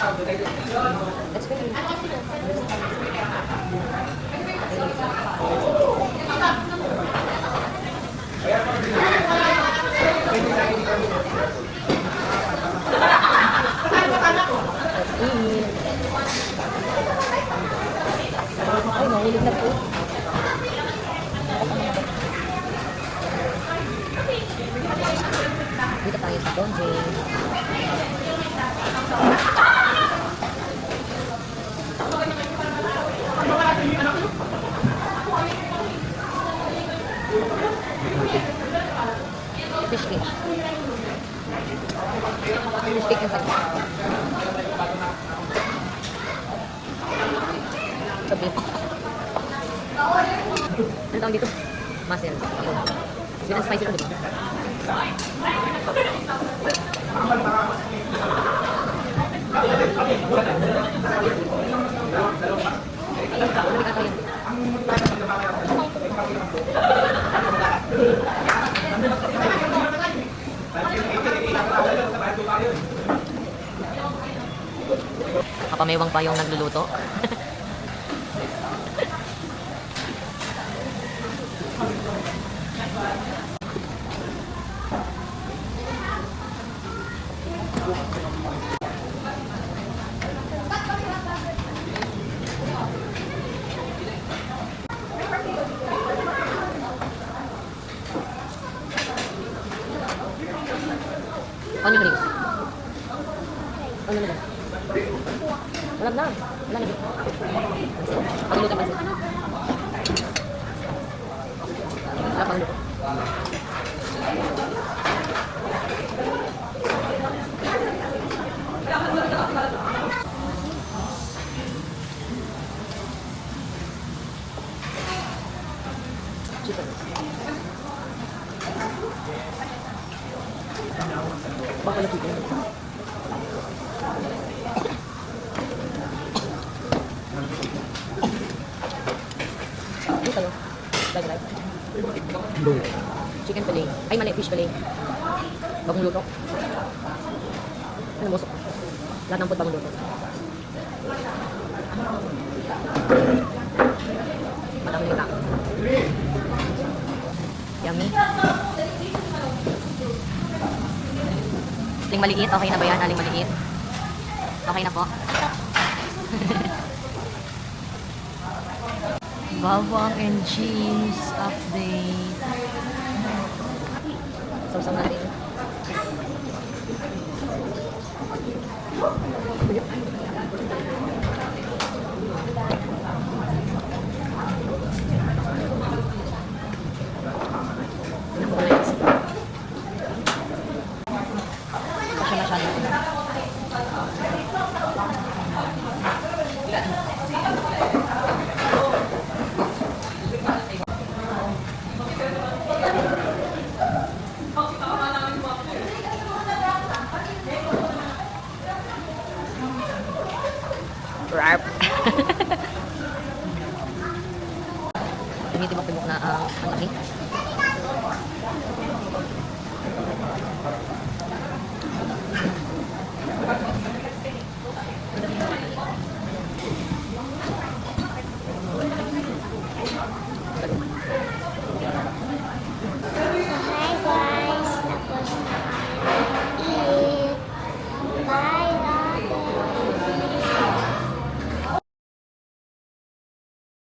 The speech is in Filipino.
That's very ay, mahulog na po. Dito tayo sa Donje. Fish cake. Fish cake yung kanya. Sabi. Ano tawag dito? Mussel. Sweet and spicy lang dito. Kapamewang pa yung nagluluto. Ano yung rings? Ano na dyan? Wala na. Wala na dyan. Pagluto pa siya. Wala pagluto. Chicken. Baka na chicken. Dito tayo. Lagi. Chicken fillet. Ay, mali. Fish fillet. Bagong luto. Ano musok? Lahat ng food bagong luto. Madami na yung yummy. Aling maliit. Okay na ba yan? Aling maliit. Okay na po. Bawang and cheese update. Sausang natin. Wrap. Tumitibok-tibok na ang laki.